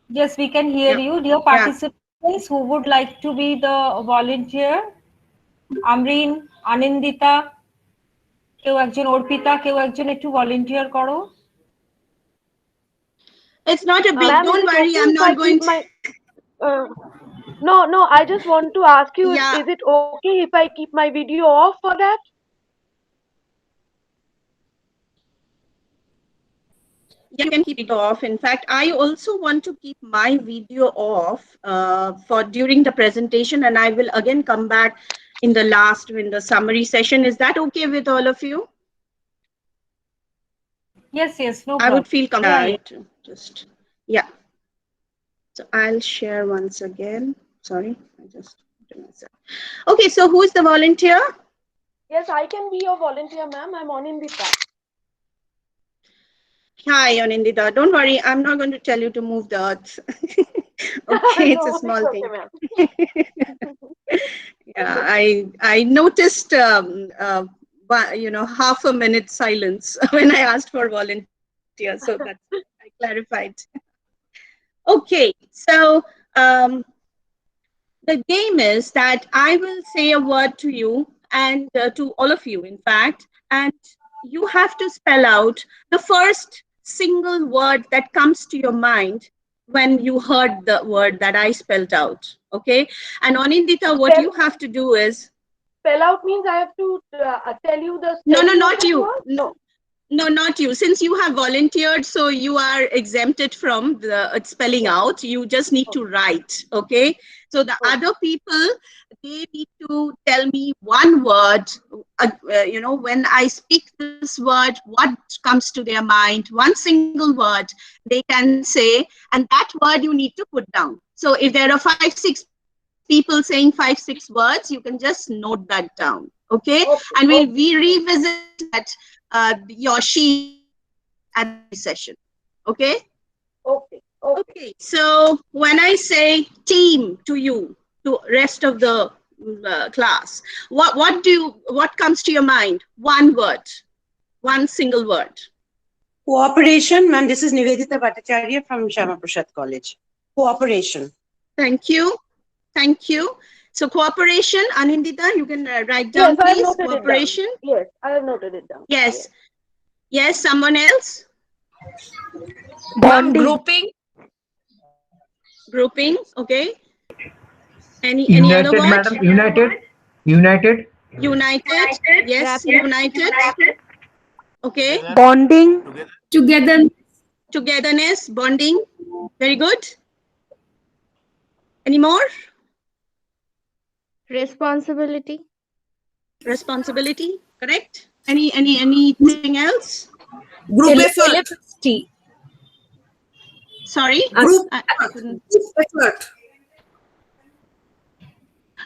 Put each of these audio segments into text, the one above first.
Yes, we can hear Yeah. you. Dear Yeah. participants who would like to be the volunteer, Amreen, Anindita, কেউ একজন অর্পিতা, কেউ একজন একটু volunteer করো। It's not a big, Ma'am, is don't it worry, okay I'm if I not keep going to, my no, I just want to ask you, yeah, is it okay if I keep my video off for that? yeah, you can keep it off. In fact, I also want to keep my video off for during the presentation, and I will again come back in the last, in the summary session. Is that okay with all of you? Yes, yes, no I problem. would feel Yeah, yeah. comfortable. Just, yeah. So I'll share once again. Sorry, I just put myself. Okay, so who is the volunteer? Yes, I can be your volunteer, ma'am. I'm on in the chat. Hi, Anindita. Don't worry, I'm not going to tell you to move the earth. Okay, it's a No, it's small okay, thing. ma'am. Yeah, I noticed half a minute silence when I asked for volunteers, so that's I clarified. Okay, so the game is that I will say a word to you and to all of you, in fact, and you have to spell out the first single word that comes to your mind when you heard the word that I spelled out. Okay, and Anindita, what Spell, you have to do is spell out means I have to tell you the no, no, spelling of not that you. word? No, no, not you. Since you have volunteered, so you are exempted from the spelling Okay, out. You just need to okay, write. Okay. So the okay, other people, they need to tell me one word. When I speak this word, what comes to their mind? One single word they can say, and that word you need to put down. So if there are 5, 6 people saying 5, 6 words, you can just note that down. Okay. And okay, we okay, revisit that your sheet at the end of the session. Okay. okay, okay. Okay. So when I say team to you, to rest of the class, what comes to your mind? One word, one single word. Cooperation, ma'am. This is Nivedita Bhattacharya from Shama Prasad College. Cooperation. Thank you. Thank you. So cooperation, Anindita, you can write Yes, down, I have please. noted it down. Cooperation. Yes, I have noted it down. Yes. Yes. Yes. Someone else. Ma'am, Bonding. grouping. Grouping. Okay. Any other United, word? madam. United. United. United. Yes. Rapid. United. Okay. Together. Bonding. Together. Together. Togetherness, bonding. Very good. Any more? Responsibility. Responsibility. Correct. Anything else? Group effort. LFST. Sorry, Group I effort. couldn't. Group effort.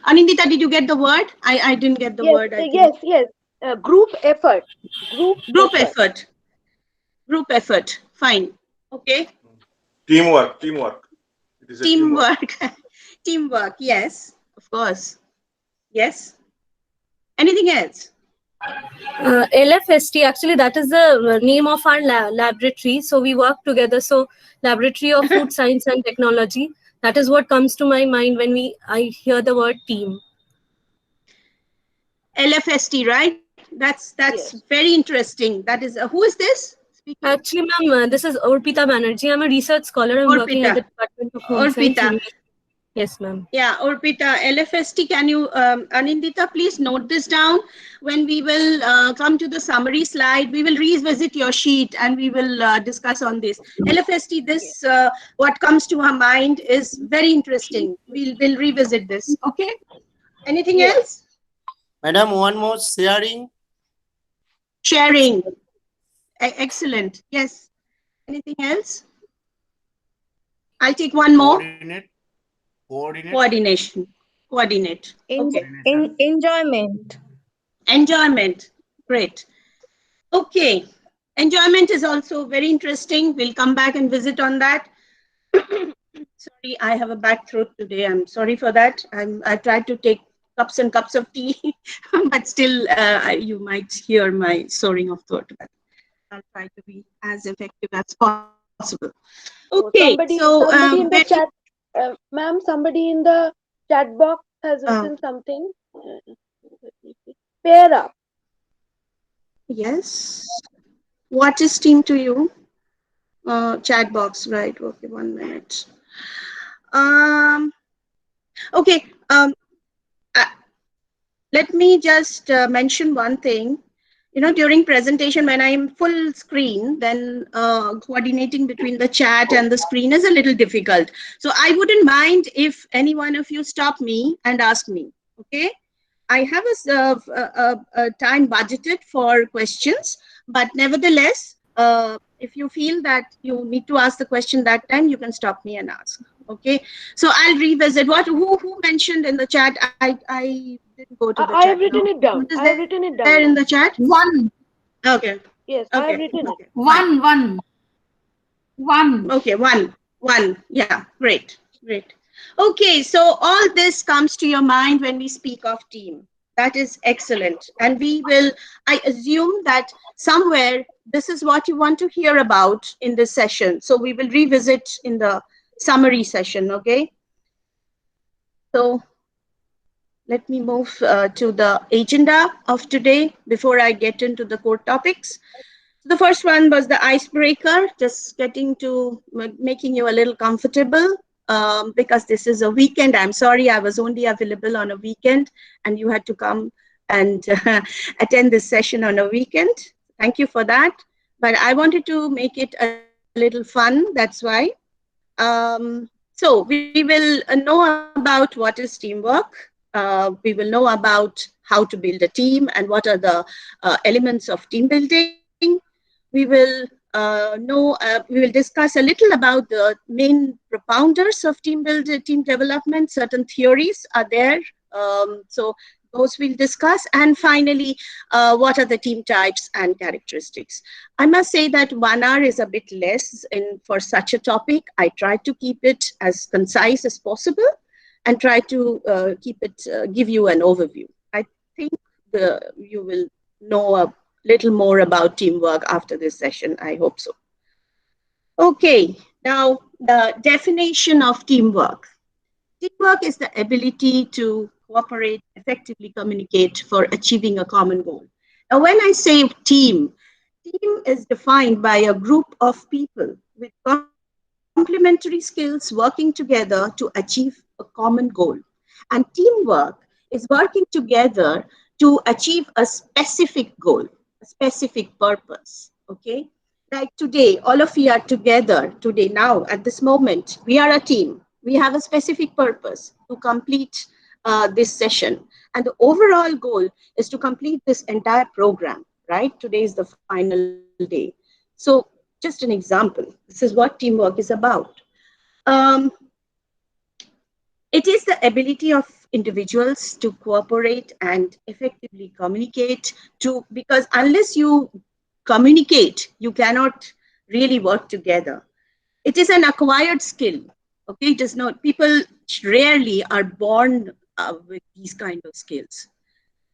Anindita, did you get the word? I didn't get the Yes, word. I think yes. Group effort. Group group effort. effort. Group effort. Fine. Okay. Teamwork, teamwork. It is a teamwork. Teamwork. Teamwork. Yes, of course. Yes. Anything else? LFST, actually, that is the name of our laboratory. So we work together. So, Laboratory of Food Science and Technology. That is what comes to my mind when I hear the word team. LFST, right? That's Yes. very interesting. That is who is this speaking? Actually, ma'am, this is Orpita Banerjee. I'm a research scholar. I'm working at Orpita. the Department of Home Science. Orpita. Yes, ma'am. Yeah, Orpita, LFST, can you, Anindita, please note this down. When we will come to the summary slide, we will revisit your sheet and we will discuss on this. LFST, Yes. this, what comes to our mind is very interesting. We'll revisit this, okay? Anything Yes. else? Madam, one more sharing. Sharing. Excellent. Yes. Anything else? I'll take one more. Coordinate. Coordinate. Coordination. Coordinate. Okay. Enjoyment. Enjoyment. Great. Okay. Enjoyment is also very interesting. We'll come back and visit on that. Sorry, I have a bad throat today. I'm sorry for that. I tried to take cups and cups of tea, but still you might hear my soaring of throat. But I'll try to be as effective as possible. Okay, somebody so in the chat, ma'am, somebody in the chat box has written something. Pair up. yes. What is team to you? Chat box, right? Okay, 1 minute. Um, okay. Uh, Let me just mention one thing. During presentation, when I'm full screen, then coordinating between the chat and the screen is a little difficult. So I wouldn't mind if any one of you stop me and ask me, okay? I have a time budgeted for questions, but nevertheless, if you feel that you need to ask the question that time, you can stop me and ask. Okay, so I'll revisit who mentioned in the chat. I didn't go to the I chat. have written it down. What is I have written it there down, in ma'am. the chat? One. Okay. Yes, I have Okay. written it. Okay. Fine. One. Okay, one. Yeah, great, great. Okay, so all this comes to your mind when we speak of team. That is excellent. And I assume that somewhere this is what you want to hear about in this session. So we will revisit in the summary session, okay? So let me move to the agenda of today before I get into the core topics. The first one was the icebreaker, just getting to making you a little comfortable because this is a weekend. I'm sorry, I was only available on a weekend and you had to come and attend this session on a weekend. Thank you for that. But I wanted to make it a little fun, that's why. So we will know about what is teamwork. We will know about how to build a team and what are the elements of team building. We will discuss a little about the main propounders of team development. Certain theories are there. So those we'll discuss. And finally, what are the team types and characteristics? I must say that 1 hour is a bit less for such a topic. I try to keep it as concise as possible and try to give you an overview. I think you will know a little more about teamwork after this session. I hope so. Okay, now the definition of teamwork. Teamwork is the ability to cooperate, effectively communicate for achieving a common goal. Now, when I say team is defined by a group of people with complementary skills working together to achieve a common goal. And teamwork is working together to achieve a specific goal, a specific purpose. Okay? Like today, all of you are together today, now, at this moment, we are a team. We have a specific purpose to complete this session. And the overall goal is to complete this entire program, right? Today is the final day. So just an example, this is what teamwork is about. Um, it is the ability of individuals to cooperate and effectively communicate because unless you communicate, you cannot really work together. It is an acquired skill. Okay, it is not, people rarely are born with these kind of skills.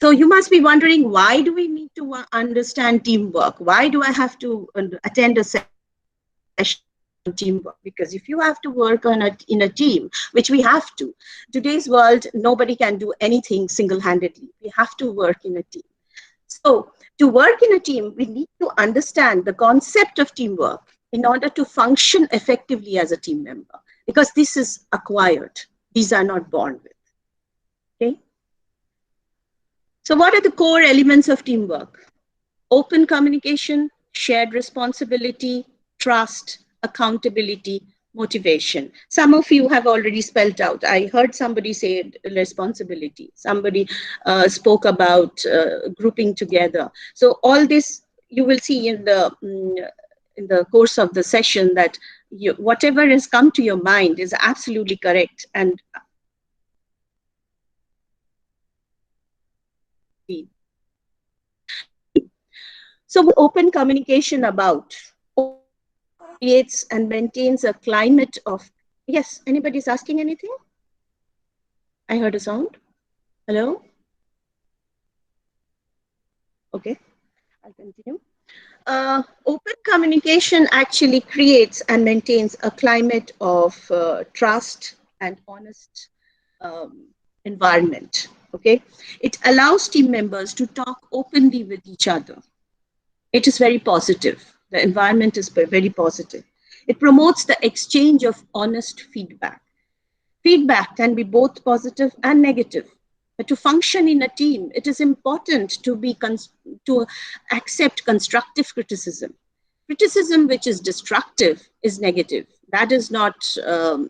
So you must be wondering, why do we need to understand teamwork? Why do I have to attend a session on teamwork? Because if you have to work in a team, which we have to, today's world, nobody can do anything single-handedly. We have to work in a team. So to work in a team, we need to understand the concept of teamwork in order to function effectively as a team member, because this is acquired. These are not born with. Okay. So what are the core elements of teamwork? Open communication, shared responsibility, trust, accountability, motivation. Some of you have already spelled out. I heard somebody say responsibility. Somebody spoke about grouping together. So all this you will see in the course of the session that whatever has come to your mind is absolutely correct. And so what open communication about? Creates and maintains a climate of, yes, anybody's asking anything? I heard a sound. Hello? Okay, I'll continue. Open communication actually creates and maintains a climate of trust and honest environment. Okay, it allows team members to talk openly with each other. It is very positive. The environment is very positive. It promotes the exchange of honest feedback. Feedback can be both positive and negative. But to function in a team, it is important to accept constructive criticism. Criticism which is destructive is negative. That is not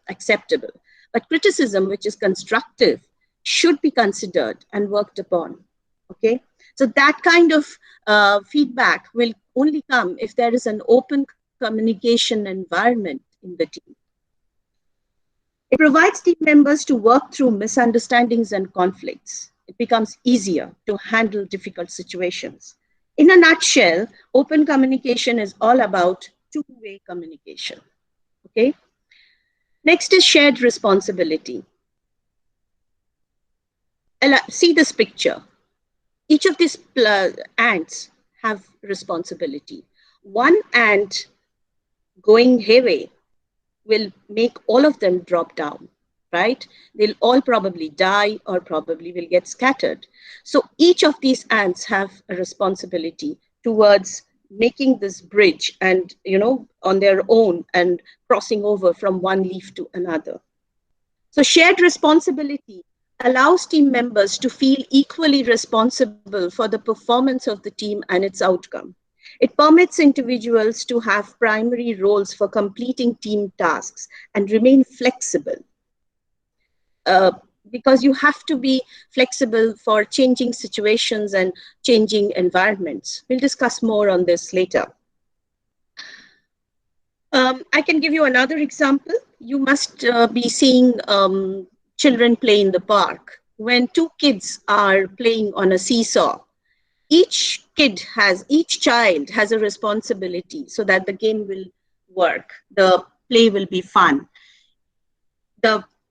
acceptable. But criticism which is constructive should be considered and worked upon. Okay, so that kind of feedback will only come if there is an open communication environment in the team. It provides team members to work through misunderstandings and conflicts. It becomes easier to handle difficult situations. In a nutshell, open communication is all about two-way communication. Okay. Next is shared responsibility. See this picture. Each of these ants have responsibility. One ant going hayway will make all of them drop down, right? They'll all probably die or probably will get scattered. So each of these ants have a responsibility towards making this bridge and, on their own and crossing over from one leaf to another. So shared responsibility allows team members to feel equally responsible for the performance of the team and its outcome. It permits individuals to have primary roles for completing team tasks and remain flexible. Because you have to be flexible for changing situations and changing environments. We'll discuss more on this later. I can give you another example. You must be seeing children play in the park. When two kids are playing on a seesaw, each child has a responsibility so that the game will work, the play will be fun.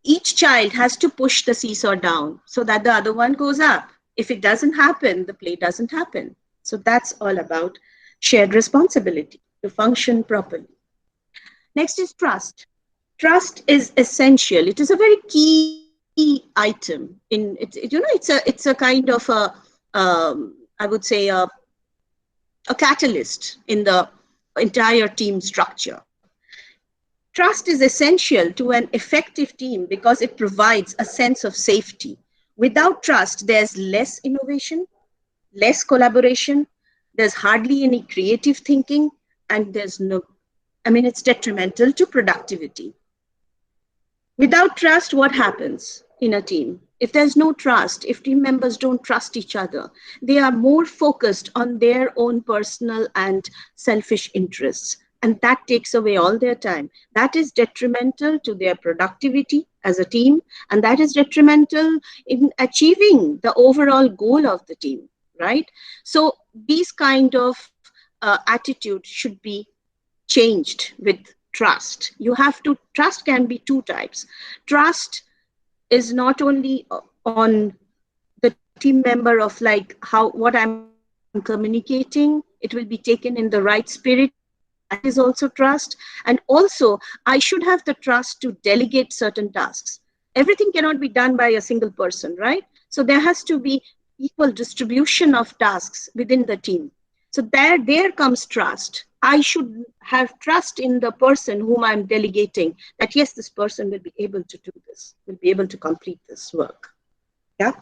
Each child has to push the seesaw down so that the other one goes up. If it doesn't happen, the play doesn't happen. So that's all about shared responsibility to function properly. Next is trust. Trust is essential. It is a very key item it's a kind of I would say a catalyst in the entire team structure. Trust is essential to an effective team because it provides a sense of safety. Without trust, there's less innovation, less collaboration, there's hardly any creative thinking, and it's detrimental to productivity. Without trust, what happens in a team? If there's no trust, if team members don't trust each other, they are more focused on their own personal and selfish interests. And that takes away all their time. That is detrimental to their productivity as a team. And that is detrimental in achieving the overall goal of the team, right? So these kind of attitude should be changed with trust. Trust can be two types. Trust is not only on the team member of what I'm communicating, it will be taken in the right spirit. That is also trust. And also, I should have the trust to delegate certain tasks. Everything cannot be done by a single person, right? So there has to be equal distribution of tasks within the team. So there comes trust. I should have trust in the person whom I'm delegating that, yes, this person will be able to do this, will be able to complete this work. Yeah.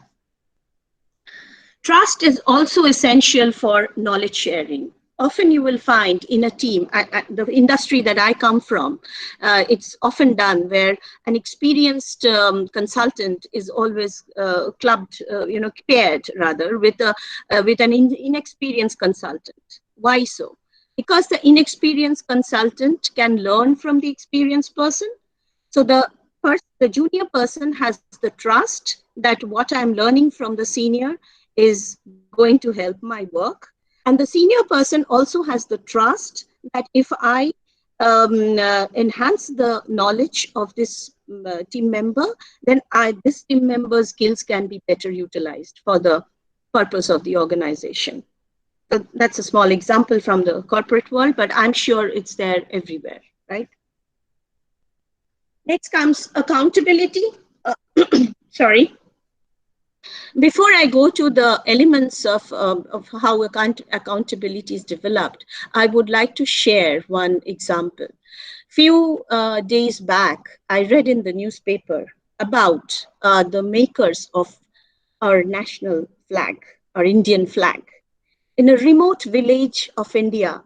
Trust is also essential for knowledge sharing. Often you will find in a team, the industry that I come from, it's often done where an experienced consultant is always paired rather with an inexperienced consultant. Why so? Because the inexperienced consultant can learn from the experienced person. So the junior person has the trust that what I'm learning from the senior is going to help my work. And the senior person also has the trust that if I enhance the knowledge of this team member, then this team member's skills can be better utilized for the purpose of the organization. So that's a small example from the corporate world, but I'm sure it's there everywhere, right? Next comes accountability. Sorry. Before I go to the elements of how accountability is developed, I would like to share one example. Few days back, I read in the newspaper about the makers of our national flag, our Indian flag. In a remote village of India,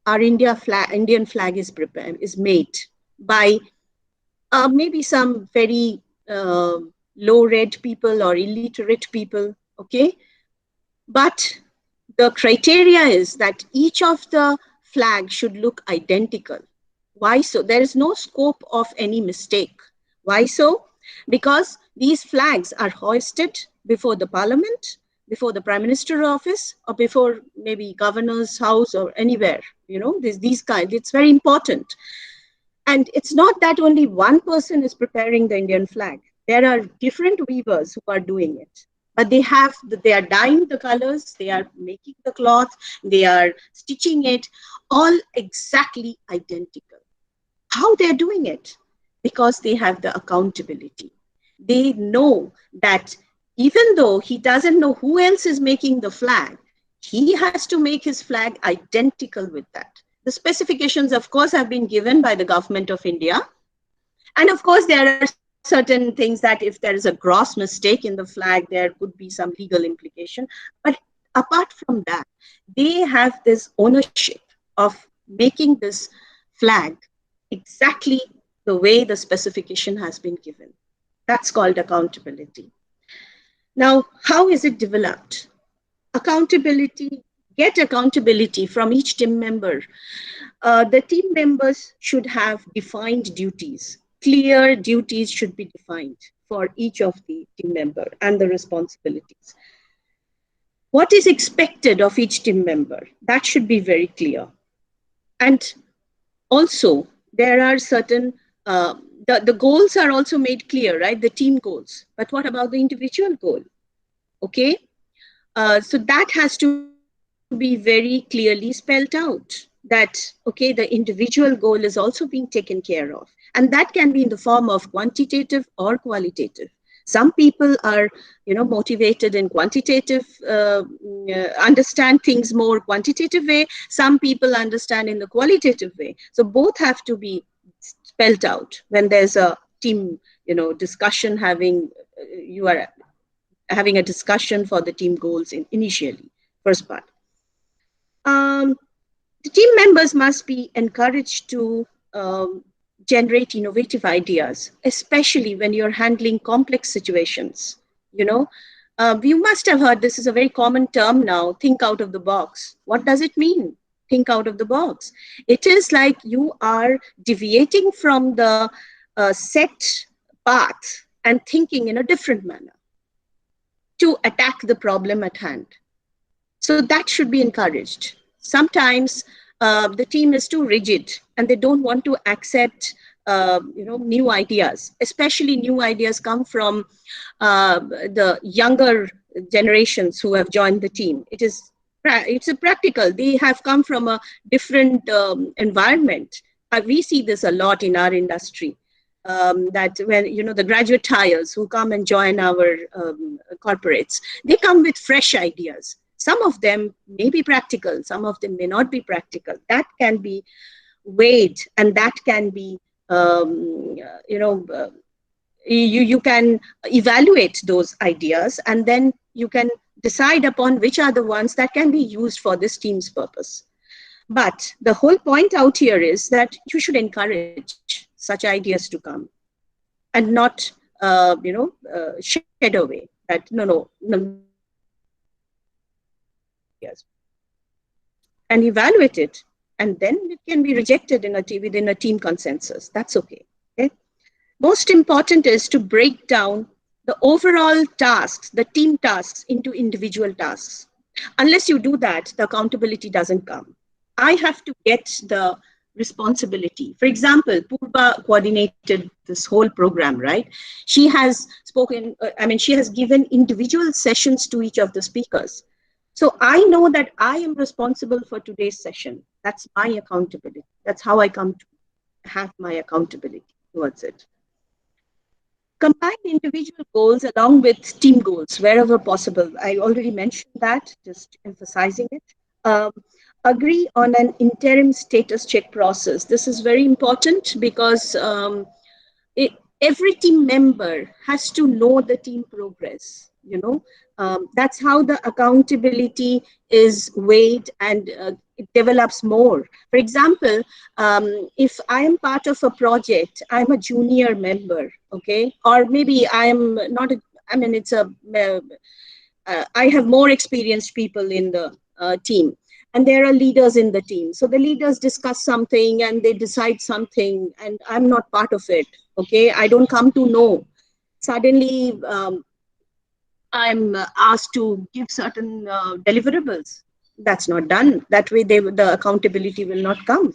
our Indian flag is made by maybe some very low-read people or illiterate people, okay? But the criteria is that each of the flags should look identical. Why so? There is no scope of any mistake. Why so? Because these flags are hoisted before the parliament, before the prime minister office, or before maybe governor's house or anywhere. You know, these kinds. It's very important. And it's not that only one person is preparing the Indian flag. There are different weavers who are doing it. But they are dyeing the colors, they are making the cloth, they are stitching it, all exactly identical. How they're doing it? Because they have the accountability. They know that even though he doesn't know who else is making the flag, he has to make his flag identical with that. The specifications, of course, have been given by the government of India. And of course, there are certain things that if there is a gross mistake in the flag, there could be some legal implication. But apart from that, they have this ownership of making this flag exactly the way the specification has been given. That's called accountability. Now, how is it developed? Get accountability from each team member. The team members should have defined duties. Clear duties should be defined for each of the team member and the responsibilities. What is expected of each team member? That should be very clear. And also, there are certain, the goals are also made clear, right? The team goals. But what about the individual goal? Okay. So that has to be very clearly spelled out that, okay, the individual goal is also being taken care of. And that can be in the form of quantitative or qualitative. Some people are, motivated in quantitative, understand things more quantitative way. Some people understand in the qualitative way. So both have to be spelled out when there's a team, discussion you are having a discussion for the team goals initially, first part. The team members must be encouraged to generate innovative ideas, especially when you're handling complex situations. You must have heard this is a very common term now, think out of the box. What does it mean? Think out of the box. It is like you are deviating from the set path and thinking in a different manner to attack the problem at hand. So that should be encouraged. Sometimes the team is too rigid and they don't want to accept new ideas. Especially new ideas come from the younger generations who have joined the team. It's a practical. They have come from a different environment. We see this a lot in our industry. That when the graduate hires who come and join our corporates, they come with fresh ideas. Some of them may be practical, some of them may not be practical. That can be weighed, and that can be you can evaluate those ideas, and then you can decide upon which are the ones that can be used for this team's purpose. But the whole point out here is that you should encourage such ideas to come and not, shed away that no, and evaluate it. And then it can be rejected within a team consensus. That's okay. Most important is to break down the overall tasks, the team tasks, into individual tasks. Unless you do that, the accountability doesn't come. I have to get the responsibility. For example, Purva coordinated this whole program, right? She has spoken, she has given individual sessions to each of the speakers. So I know that I am responsible for today's session. That's my accountability. That's how I come to have my accountability towards it. Combine individual goals along with team goals wherever possible. I already mentioned that, just emphasizing it. Um, Agree on an interim status check process. This is very important because it, every team member has to know the team progress. That's how the accountability is weighed and it develops more. For example, if I am part of a project, I'm a junior member, okay, or maybe I am not I mean it's a I have more experienced people in the team, and there are leaders in the team. So the leaders discuss something and they decide something, and I'm not part of it. Okay, I don't come to know. Suddenly, I'm asked to give certain deliverables. That's not done. That way, the accountability will not come.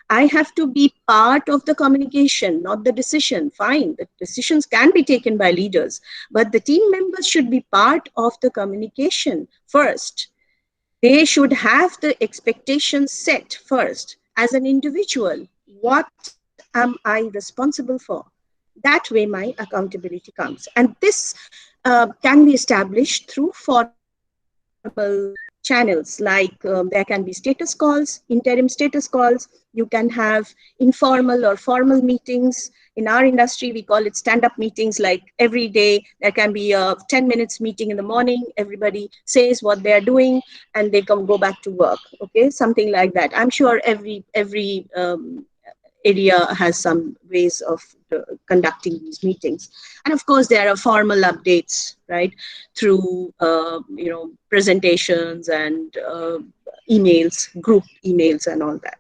I have to be part of the communication, not the decision. Fine, the decisions can be taken by leaders, but the team members should be part of the communication first. They should have the expectations set first as an individual. What am I responsible for? That way, my accountability comes. And this can be established through formal channels like there can be status calls, interim status calls. You can have informal or formal meetings. In our industry, we call it stand-up meetings. Like every day, there can be a 10 minutes meeting in the morning. Everybody says what they're doing and they can go back to work. Okay, something like that. I'm sure every area has some ways of conducting these meetings. And of course, there are formal updates, right, through presentations and emails, group emails, and all that.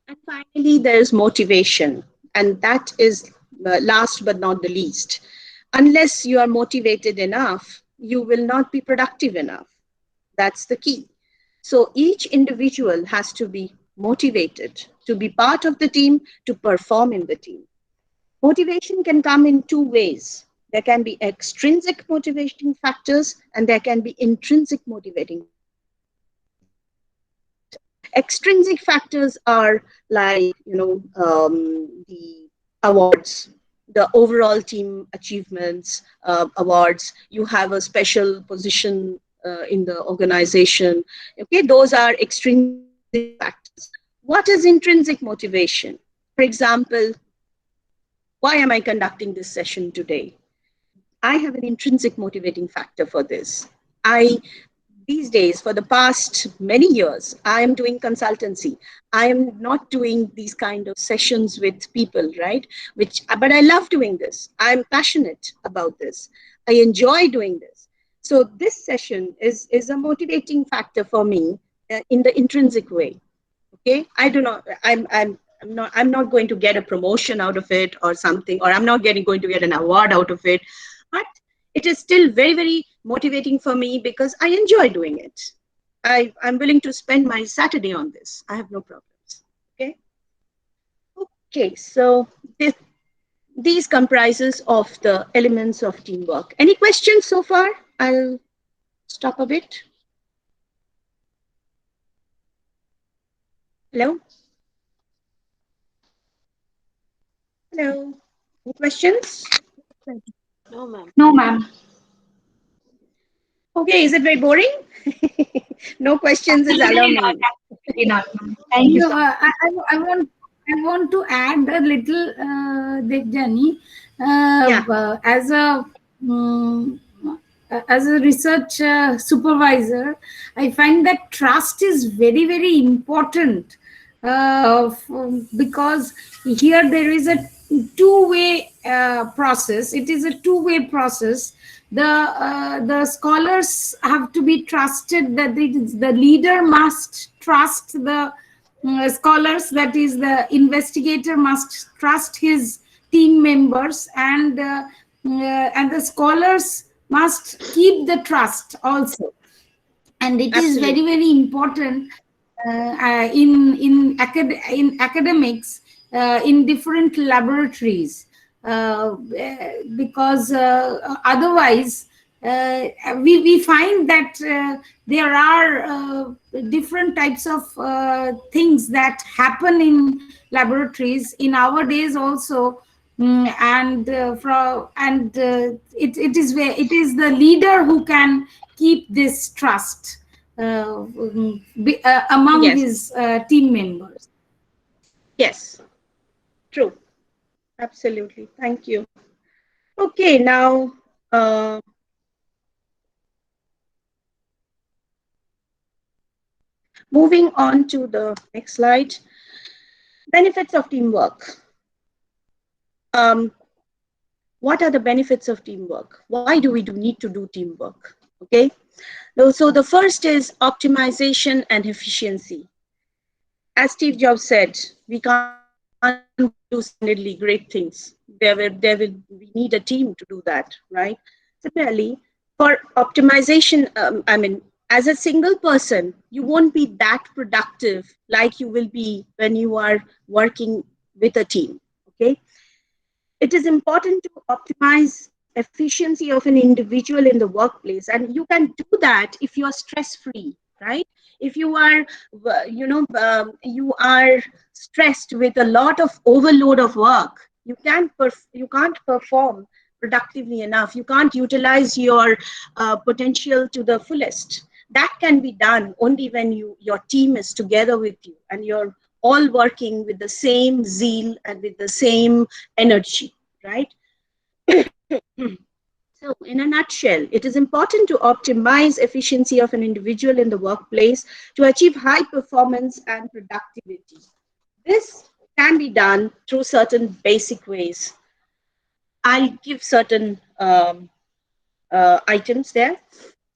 And finally, there's motivation, and that is last but not the least. Unless you are motivated enough, you will not be productive enough. That's the key. So each individual has to be motivated to be part of the team, to perform in the team. Motivation can come in two ways. There can be extrinsic motivating factors and there can be intrinsic motivating factors. Extrinsic factors are like, the awards, the overall team achievements, awards. You have a special position in the organization. Okay, those are extrinsic factors. What is intrinsic motivation? For example, why am I conducting this session today? I have an intrinsic motivating factor for this. These days, for the past many years, I am doing consultancy. I am not doing these kind of sessions with people, right? But I love doing this. I'm passionate about this. I enjoy doing this. So this session is a motivating factor for me in the intrinsic way. Okay, I do not. I'm not going to get a promotion out of it or something, or I'm not going to get an award out of it. But it is still very, very motivating for me because I enjoy doing it. I'm willing to spend my Saturday on this. I have no problems. Okay. Okay. So these comprises of the elements of teamwork. Any questions so far? I'll stop a bit. Hello? Hello? Any questions? No, ma'am. No, ma'am. Okay, is it very boring? No questions is alarming. Thank you. No, I want to add a little, Debjani, as a research supervisor. I find that trust is very, very important because here there is a two-way process. It is a two-way process. The scholars have to be trusted, that the leader must trust the scholars, that is the investigator must trust his team members, and the scholars must keep the trust also. And it is very, very important in academics, in different laboratories, because otherwise we find that there are different types of things that happen in laboratories in our days also. It is the leader who can keep this trust among Yes. his team members. Yes, true. Absolutely. Thank you. Okay, now moving on to the next slide. Benefits of teamwork. What are the benefits of teamwork? Why do we need to do teamwork? Okay. So the first is optimization and efficiency. As Steve Jobs said, we can't do single-handedly great things. We need a team to do that, right? Similarly, for optimization, as a single person, you won't be that productive like you will be when you are working with a team, okay? It is important to optimize efficiency of an individual in the workplace, and you can do that if you are stress free, right? If you are you are stressed with a lot of overload of work, you can't perform productively enough, you can't utilize your potential to the fullest. That can be done only when your team is together with you and you're all working with the same zeal and with the same energy, right? So in a nutshell, it is important to optimize efficiency of an individual in the workplace to achieve high performance and productivity. This can be done through certain basic ways. I'll give certain items there.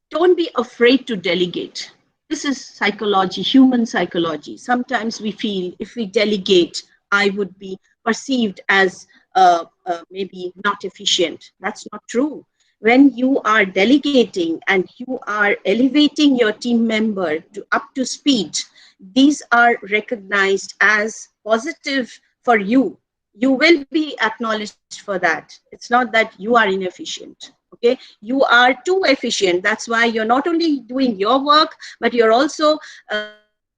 Don't be afraid to delegate. This is psychology, human psychology. Sometimes we feel if we delegate, I would be perceived as maybe not efficient. That's not true. When you are delegating and you are elevating your team member up to speed, these are recognized as positive for you. You will be acknowledged for that. It's not that you are inefficient. Okay, you are too efficient. That's why you're not only doing your work, but you're also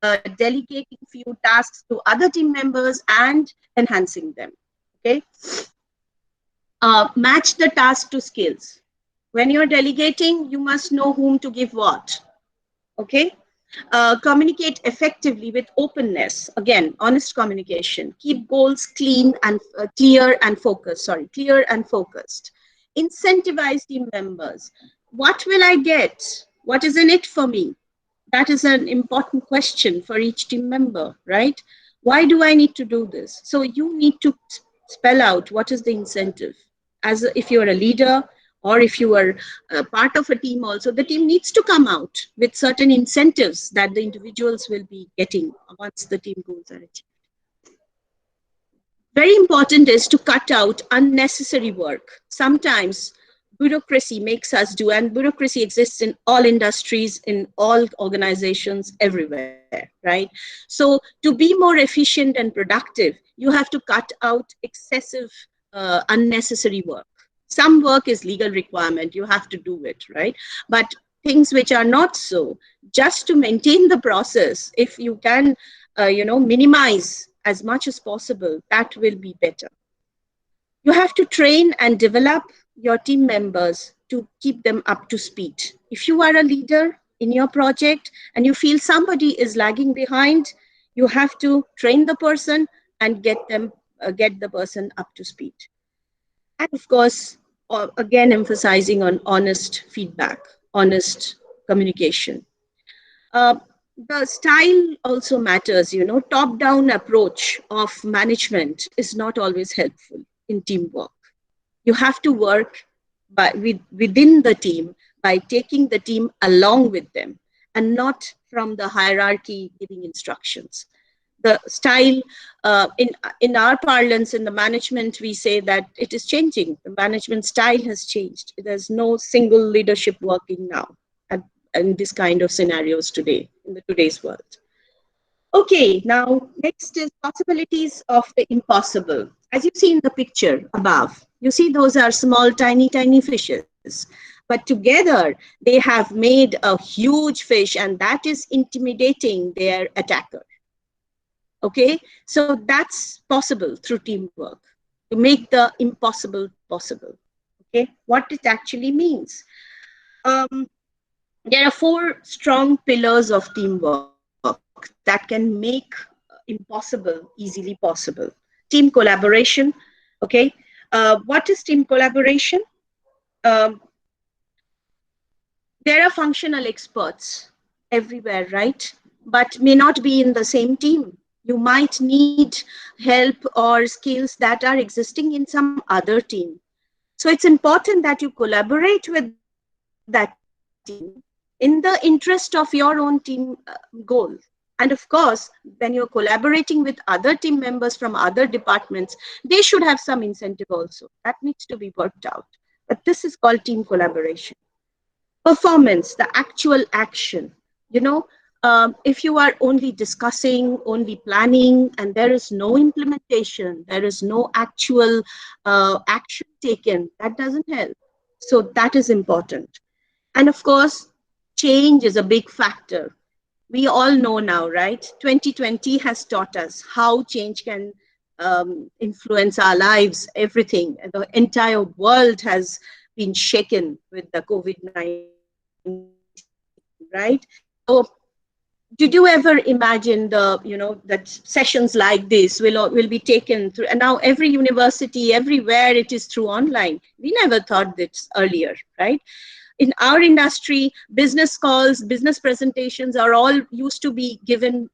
delegating few tasks to other team members and enhancing them. Okay, match the task to skills. When you're delegating, you must know whom to give what. Okay, communicate effectively with openness. Again, honest communication. Keep goals clean and clear and focused. Sorry, clear and focused. Incentivize team members. What will I get? What is in it for me? That is an important question for each team member, right? Why do I need to do this? So you need to spell out what is the incentive. If you're a leader or if you are part of a team also, the team needs to come out with certain incentives that the individuals will be getting once the team goals are achieved. Very important is to cut out unnecessary work. Sometimes bureaucracy makes us do, and bureaucracy exists in all industries, in all organizations, everywhere, right? So to be more efficient and productive, you have to cut out excessive, unnecessary work. Some work is legal requirement, you have to do it, right? But things which are not so, just to maintain the process, if you can, minimize as much as possible, that will be better. You have to train and develop your team members to keep them up to speed. If you are a leader in your project and you feel somebody is lagging behind, you have to train the person and get the person up to speed. And of course, again, emphasizing on honest feedback, honest communication. The style also matters, top-down approach of management is not always helpful in teamwork. You have to work within the team by taking the team along with them and not from the hierarchy giving instructions. The style, in our parlance, in the management, we say that it is changing. The management style has changed. There's no single leadership working now in this kind of scenarios today, in today's world. Okay, now next is possibilities of the impossible. As you see in the picture above, you see those are small, tiny fishes. But together, they have made a huge fish, and that is intimidating their attacker. Okay, so that's possible through teamwork to make the impossible possible. Okay, what it actually means. There are 4 strong pillars of teamwork that can make impossible easily possible. Team collaboration. Okay, what is team collaboration? Um, there are functional experts everywhere, right? But may not be in the same team. You might need help or skills that are existing in some other team. So it's important that you collaborate with that team in the interest of your own team goal. And of course, when you're collaborating with other team members from other departments, they should have some incentive also. That needs to be worked out. But this is called team collaboration. Performance, the actual action. You know, if you are only discussing, only planning, and there is no implementation, there is no actual action taken, that doesn't help. So that is important. And of course, change is a big factor. We all know now, right? 2020 has taught us how change can influence our lives, everything. The entire world has been shaken with the COVID-19, right? So did you ever imagine that sessions like this will be taken through, and now every university, everywhere it is through online. We never thought this earlier, right? In our industry, business calls, business presentations are all used to be given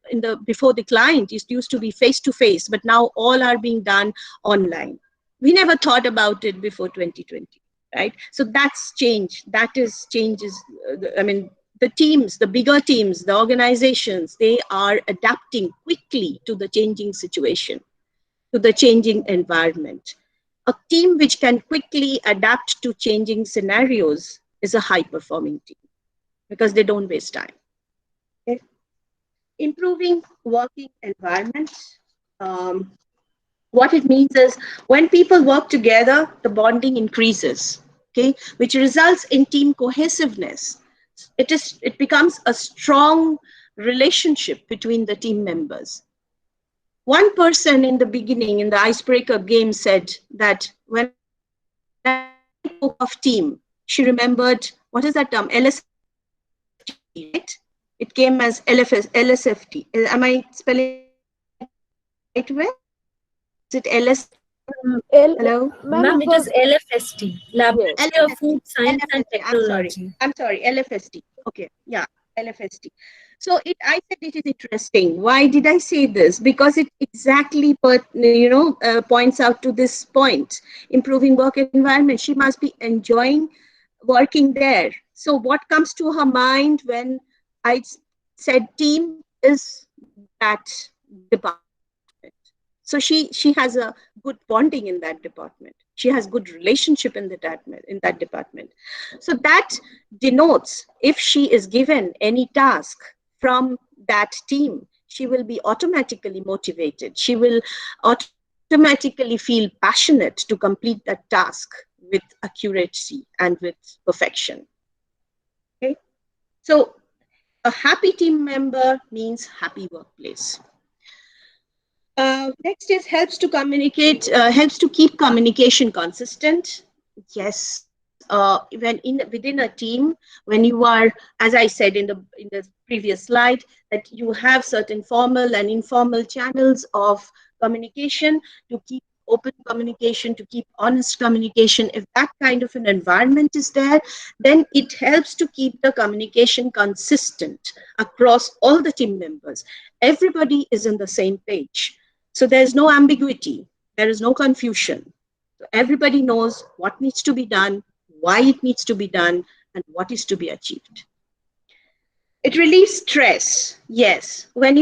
before the client. It used to be face to face, but now all are being done online. We never thought about it before 2020, right? So that's change. That is changes. I mean, the teams, the bigger teams, the organizations, they are adapting quickly to the changing situation, to the changing environment. A team which can quickly adapt to changing scenarios is a high performing team because they don't waste time. Okay? Improving working environments. What it means is when people work together, the bonding increases, okay, which results in team cohesiveness. It becomes a strong relationship between the team members. One person in the beginning in the Icebreaker game said that when I spoke of team, she remembered, what is that term? LSFT, right? It came as LSFT. Am I spelling it right way? Is it L, hello? ma'am, Ma'am, it it is was, LFST, yes. Laboratory of LFST. Food Science and LFST. Technology. I'm sorry. LFST. Okay. Yeah. LFST. So I said it is interesting. Why did I say this? Because it exactly points out to this point. Improving work environment. She must be enjoying working there. So what comes to her mind when I said team is that department. So she has a good bonding in that department. She has good relationship in that department. So that denotes if she is given any task from that team, she will be automatically motivated. She will automatically feel passionate to complete that task with accuracy and with perfection. Okay? So a happy team member means happy workplace. Next is helps to keep communication consistent. Yes, within a team, when you are, as I said in the previous slide, that you have certain formal and informal channels of communication to keep open communication, to keep honest communication. If that kind of an environment is there, then it helps to keep the communication consistent across all the team members. Everybody is on the same page. So there's no ambiguity, there is no confusion. So everybody knows what needs to be done, why it needs to be done, and what is to be achieved. It relieves stress. Yes, when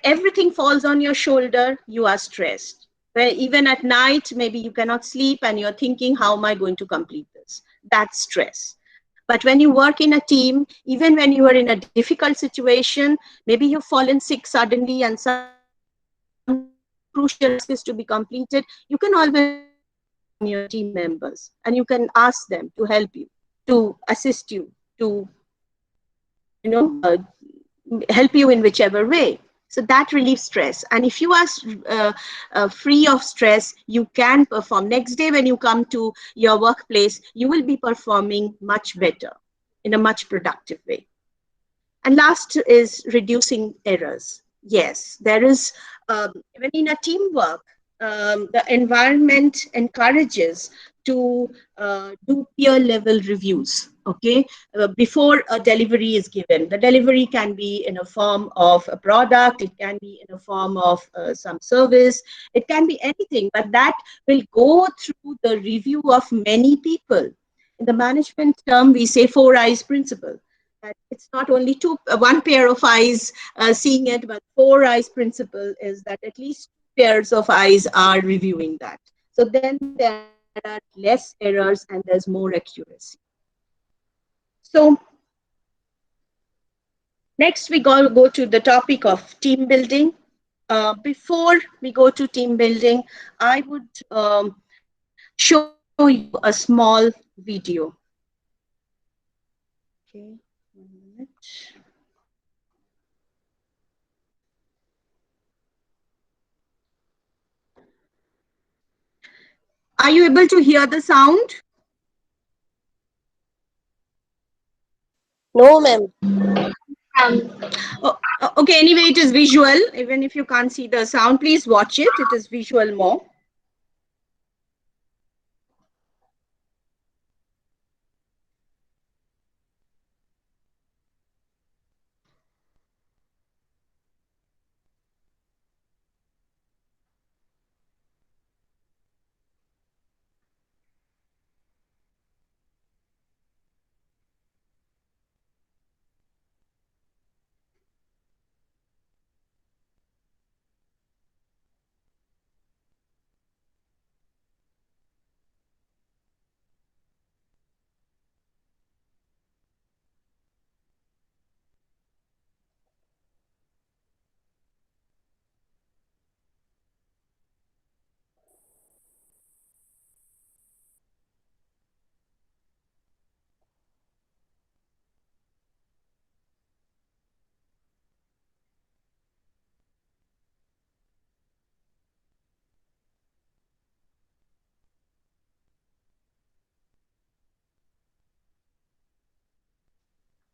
everything falls on your shoulder, you are stressed. Where even at night, maybe you cannot sleep and you're thinking, how am I going to complete this? That's stress. But when you work in a team, even when you are in a difficult situation, maybe you've fallen sick suddenly and some crucial task is to be completed, you can always rely on your team members and you can ask them to help you. to assist you, to help you in whichever way. So that relieves stress. And if you are free of stress, you can perform. Next day when you come to your workplace, you will be performing much better in a much productive way. And last is reducing errors. Yes, there is, when in a teamwork, the environment encourages to do peer level reviews, okay, before a delivery is given. The delivery can be in a form of a product, it can be in a form of some service, it can be anything, but that will go through the review of many people. In the management term, we say 4 eyes principle. It's not only one pair of eyes seeing it, but 4 eyes principle is that at least 2 pairs of eyes are reviewing that. So then there are less errors and there's more accuracy. So next we go to the topic of team building. Before we go to team building, I would show you a small video. Okay, 1 minute. Are you able to hear the sound? No, ma'am. Okay, anyway, it is visual. Even if you can't see the sound, please watch it. It is visual more.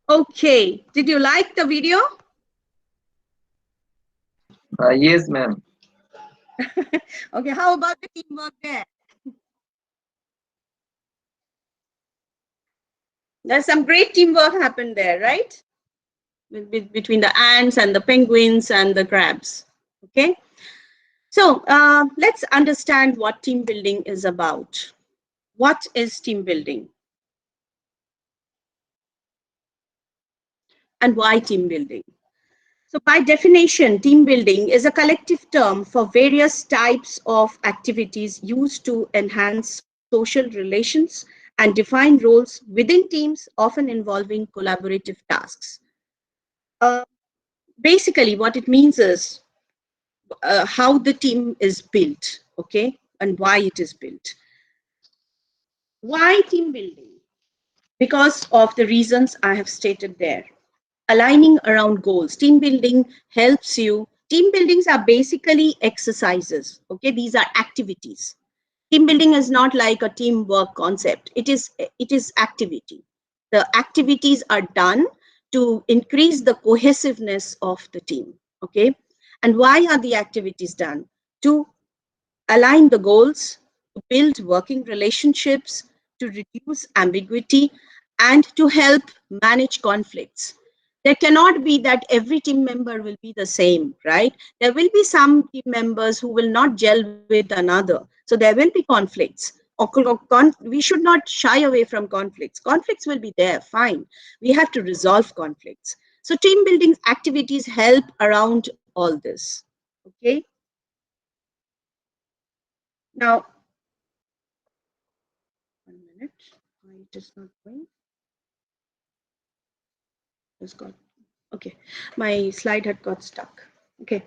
Okay, did you like the video? Yes, ma'am. Okay, how about the teamwork there? There's some great teamwork happened there, right? Between the ants and the penguins and the crabs. Okay, so let's understand what team building is about. What is team building? And why team building? So by definition, team building is a collective term for various types of activities used to enhance social relations and define roles within teams, often involving collaborative tasks. Uh, Basically, what it means is how the team is built, okay, and why it is built. Why team building? Because of the reasons I have stated there. Aligning around goals. Team building helps you. Team buildings are basically exercises, okay? These are activities. Team building is not like a teamwork concept. It is activity. The activities are done to increase the cohesiveness of the team, okay? And why are the activities done? To align the goals, to build working relationships, to reduce ambiguity, and to help manage conflicts. There cannot be that every team member will be the same, right? There will be some team members who will not gel with another. So there will be conflicts. We should not shy away from conflicts. Conflicts will be there, fine. We have to resolve conflicts. So team building activities help around all this, okay? Now, 1 minute, why it is not going? It's got, okay, my slide had got stuck. Okay.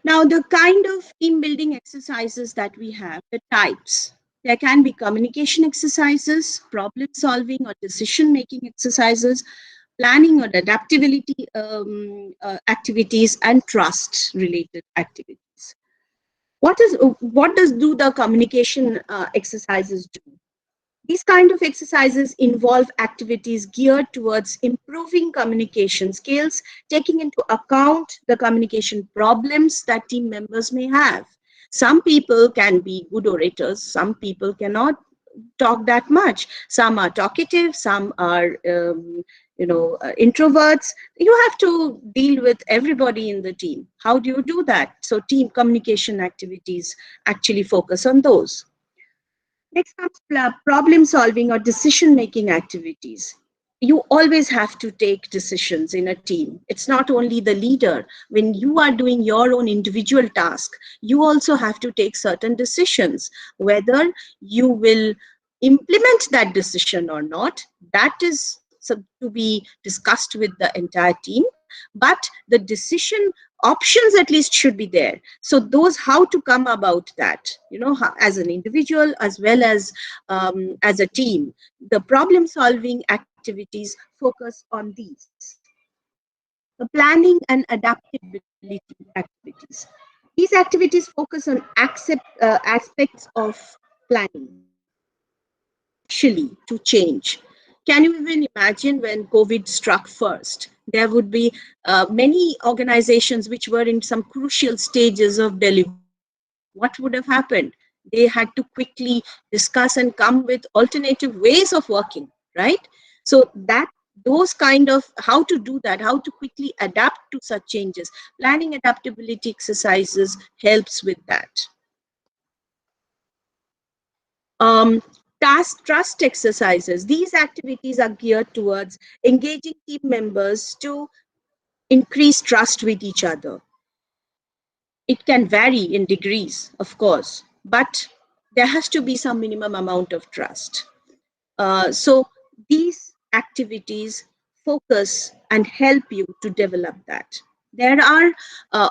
Now, the kind of team building exercises that we have, the types. There can be communication exercises, problem solving or decision making exercises, planning or adaptability activities, and trust related activities. What does do the communication exercises do? These kind of exercises involve activities geared towards improving communication skills, taking into account the communication problems that team members may have. Some people can be good orators, some people cannot talk that much. Some are talkative, some are introverts. You have to deal with everybody in the team. How do you do that? So team communication activities actually focus on those. Next comes problem solving or decision making activities. You always have to take decisions in a team. It's not only the leader. When you are doing your own individual task, you also have to take certain decisions. Whether you will implement that decision or not, that is to be discussed with the entire team. But the decision options at least should be there. So those, how to come about that, as an individual as well as a team. The problem solving activities focus on these. The planning and adaptability activities. These activities focus on aspects of planning, especially to change. Can you even imagine when COVID struck first? There would be many organizations which were in some crucial stages of delivery. What would have happened? They had to quickly discuss and come with alternative ways of working, right? So that those kind of, how to do that, how to quickly adapt to such changes. Planning adaptability exercises helps with that. Trust exercises. These activities are geared towards engaging team members to increase trust with each other. It can vary in degrees, of course, but there has to be some minimum amount of trust. So these activities focus and help you to develop that. There are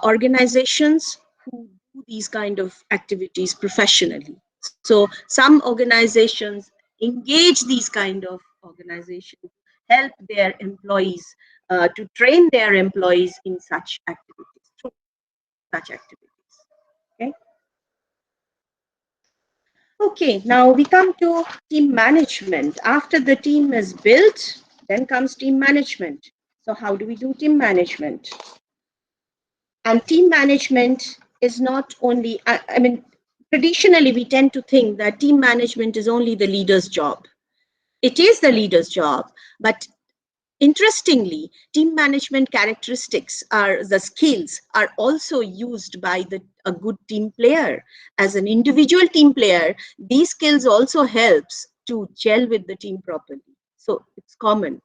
organizations who do these kind of activities professionally. So some organizations engage these kind of organizations, help their employees to train their employees in such activities, through such activities. Okay. Okay, now we come to team management. After the team is built, then comes team management. So how do we do team management? And team management is not only, I mean, traditionally we tend to think that team management is only the leader's job. It is the leader's job, but interestingly, team management characteristics are the skills are also used by a good team player. As an individual team player, these skills also helps to gel with the team properly. So it's common.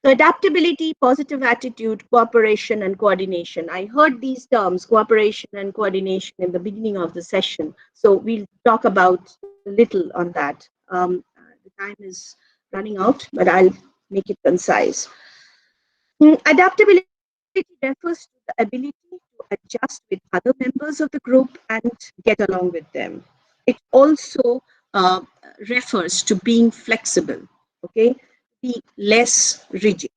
So adaptability, positive attitude, cooperation, and coordination. I heard these terms, cooperation and coordination, in the beginning of the session. So we'll talk about a little on that. The time is running out, but I'll make it concise. Adaptability refers to the ability to adjust with other members of the group and get along with them. It also refers to being flexible, okay? Be less rigid.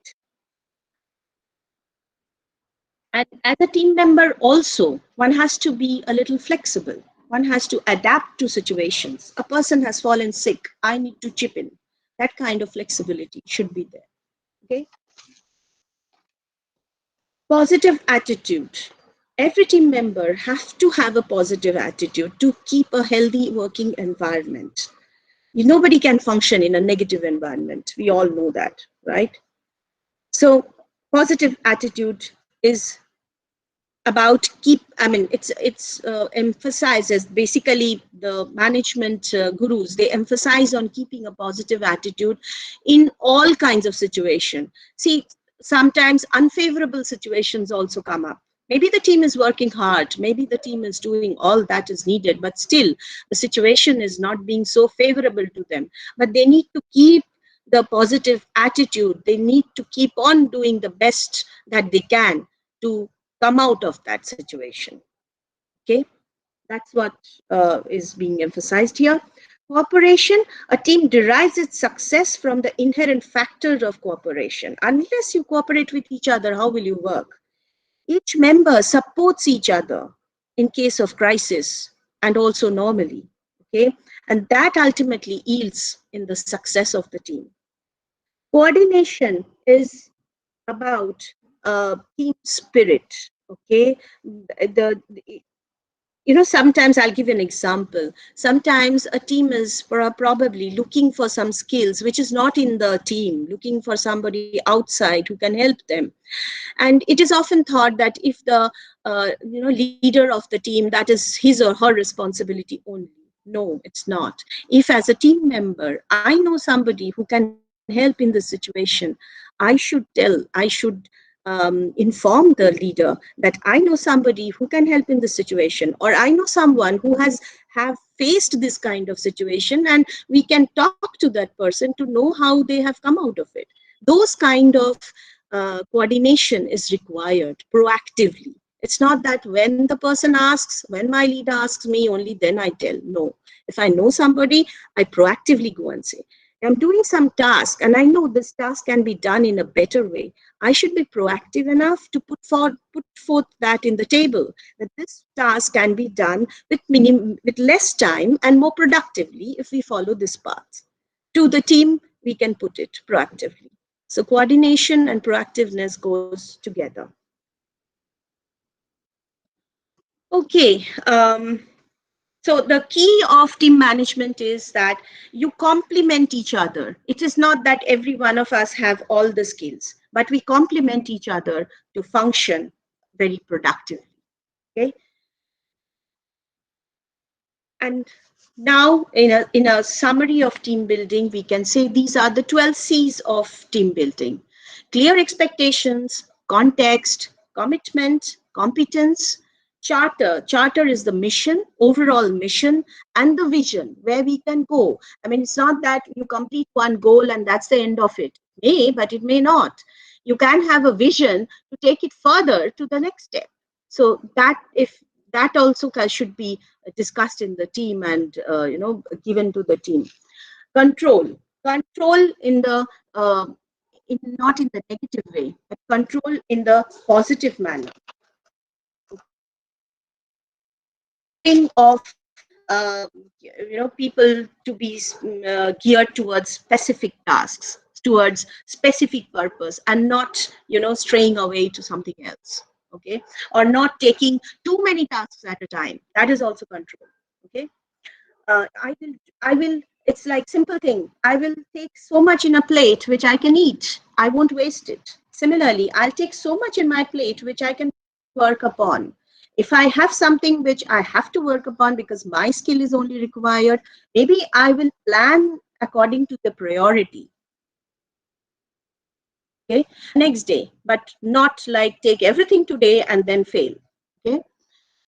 And as a team member also, one has to be a little flexible. One has to adapt to situations. A person has fallen sick, I need to chip in. That kind of flexibility should be there, okay? Positive attitude. Every team member has to have a positive attitude to keep a healthy working environment. Nobody can function in a negative environment. We all know that, right? So positive attitude is about it's emphasizes, basically the management gurus, they emphasize on keeping a positive attitude in all kinds of situations. See, sometimes unfavorable situations also come up. Maybe the team is working hard, maybe the team is doing all that is needed, but still the situation is not being so favorable to them. But they need to keep the positive attitude. They need to keep on doing the best that they can to come out of that situation. Okay, that's what is being emphasized here. Cooperation, a team derives its success from the inherent factors of cooperation. Unless you cooperate with each other, how will you work? Each member supports each other in case of crisis and also normally. Okay, and that ultimately yields in the success of the team. Coordination is about team spirit. Okay, sometimes I'll give you an example. Sometimes a team is probably looking for some skills which is not in the team, looking for somebody outside who can help them. And it is often thought that if the leader of the team, that is his or her responsibility only. No, it's not. If as a team member, I know somebody who can help in this situation, I should tell, I should inform the leader that I know somebody who can help in this situation, or I know someone who have faced this kind of situation, and we can talk to that person to know how they have come out of it. Those kind of coordination is required proactively. It's not that when the person asks, when my leader asks me, only then I tell. No. If I know somebody, I proactively go and say, I'm doing some task and I know this task can be done in a better way. I should be proactive enough to put forth that in the table, that this task can be done with less time and more productively if we follow this path. To the team, we can put it proactively. So coordination and proactiveness goes together. Okay. So the key of team management is that you complement each other. It is not that every one of us have all the skills, but we complement each other to function very productively. Okay. And now in a summary of team building, we can say these are the 12 C's of team building. Clear expectations, context, commitment, competence, charter. Charter is the mission, overall mission, and the vision, where we can go. I mean, it's not that you complete one goal and that's the end of it. It may, but it may not. You can have a vision to take it further to the next step. So that also should be discussed in the team and given to the team. Control in the not in the negative way, but control in the positive manner. Of people to be geared towards specific tasks, towards specific purpose, and not straying away to something else. Okay, or not taking too many tasks at a time. That is also control. Okay, I will. It's like simple thing. I will take so much in a plate which I can eat. I won't waste it. Similarly, I'll take so much in my plate which I can work upon. If I have something which I have to work upon because my skill is only required, maybe I will plan according to the priority. Okay, next day, but not like take everything today and then fail. Okay.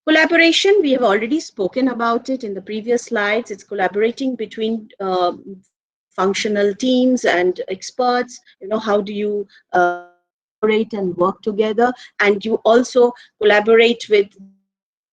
Collaboration, we have already spoken about it in the previous slides. It's collaborating between functional teams and experts. How do you collaborate and work together? And you also collaborate with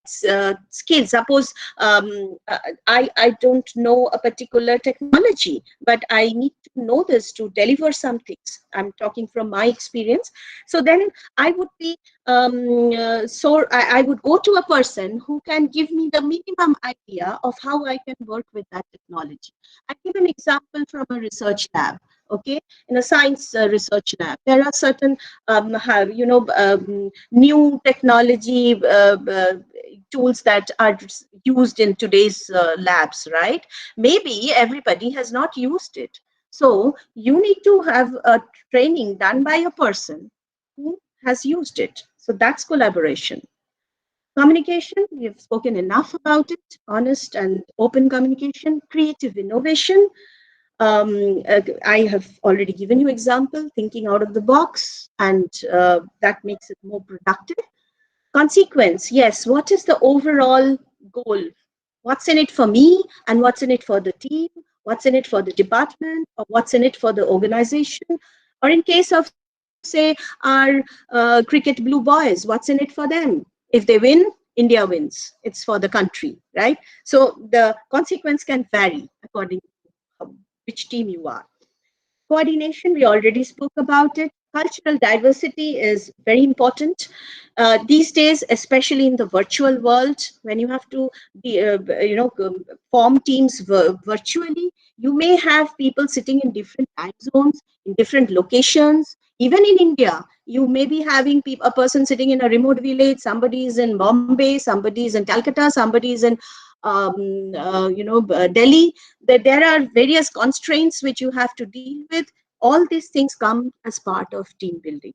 skills. Suppose I don't know a particular technology, but I need to know this to deliver some things. I'm talking from my experience. So then I would be I would go to a person who can give me the minimum idea of how I can work with that technology. I give an example from a research lab. Okay, in a science research lab, there are certain new technology tools that are used in today's labs, right? Maybe everybody has not used it. So you need to have a training done by a person who has used it. So that's collaboration. Communication, we have spoken enough about it. Honest and open communication. Creative innovation. I have already given you example, thinking out of the box, and that makes it more productive. Consequence, yes, what is the overall goal? What's in it for me, and what's in it for the team? What's in it for the department, or what's in it for the organization? Or in case of, say, our cricket blue boys, what's in it for them? If they win, India wins. It's for the country, right? So the consequence can vary according to which team you are. Coordination, we already spoke about it. Cultural diversity is very important these days, especially in the virtual world, when you have to be, form teams virtually. You may have people sitting in different time zones, in different locations. Even in India, you may be having a person sitting in a remote village. Somebody is in Bombay, somebody is in Calcutta, somebody is in Delhi. That there are various constraints which you have to deal with. All these things come as part of team building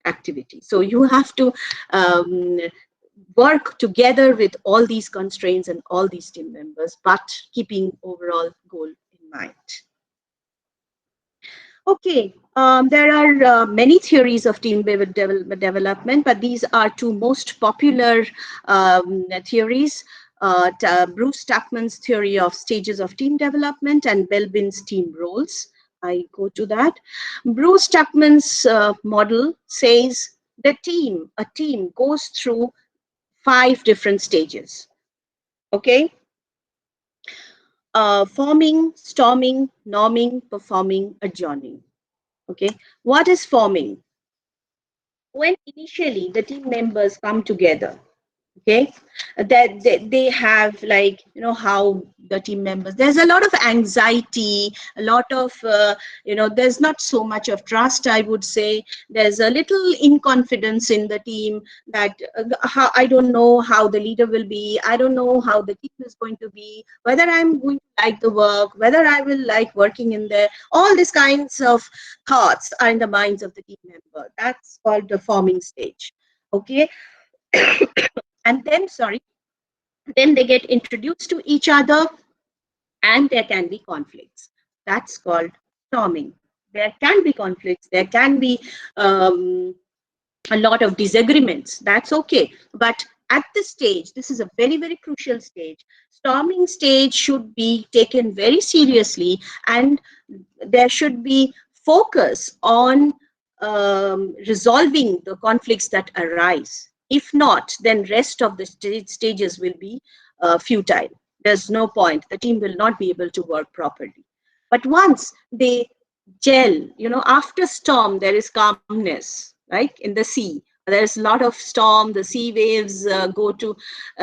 activity. So you have to work together with all these constraints and all these team members, but keeping overall goal in mind. Okay, there are many theories of team development, but these are two most popular theories. Bruce Tuckman's theory of stages of team development and Belbin's team roles. I go to that. Bruce Tuckman's model says a team goes through 5 different stages. Okay. Forming, storming, norming, performing, adjourning. Okay. What is forming? When initially the team members come together, okay, that they have, like, how the team members, there's a lot of anxiety, a lot of there's not so much of trust, I would say. There's a little inconfidence in the team, that how, I don't know how the leader will be, I don't know how the team is going to be, whether I'm going to like the work, whether I will like working in there. All these kinds of thoughts are in the minds of the team member. That's called the forming stage. Okay. And then, then they get introduced to each other, and there can be conflicts. That's called storming. There can be conflicts, there can be a lot of disagreements. That's okay. But at this stage, this is a very, very crucial stage. Storming stage should be taken very seriously, and there should be focus on resolving the conflicts that arise. If not, then rest of the stages will be futile. There's no point. The team will not be able to work properly. But once they gel, after storm, there is calmness, right? In the sea, there's a lot of storm, the sea waves go to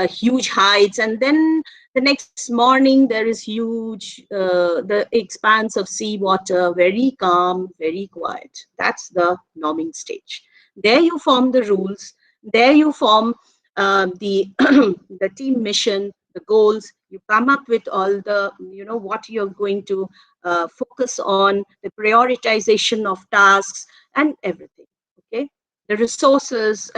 huge heights, and then the next morning there is huge, the expanse of sea water, very calm, very quiet. That's the norming stage. There you form the rules, there you form the the team mission, the goals. You come up with all the, what you're going to focus on, the prioritization of tasks and everything. Okay, the resources,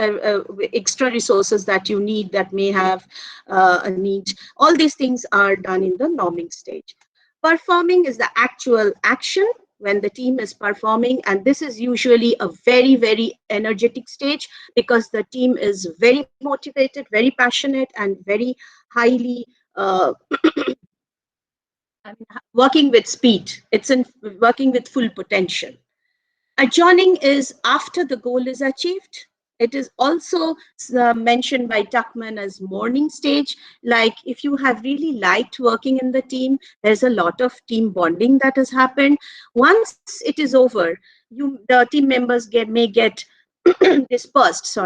extra resources that you need, that may have a need. All these things are done in the norming stage. Performing is the actual action when the team is performing, and this is usually a very, very energetic stage, because the team is very motivated, very passionate, and very highly working with speed. It's in working with full potential. Adjourning is after the goal is achieved. It is also mentioned by Tuckman as morning stage. Like, if you have really liked working in the team, there's a lot of team bonding that has happened. Once it is over, the team members may get dispersed,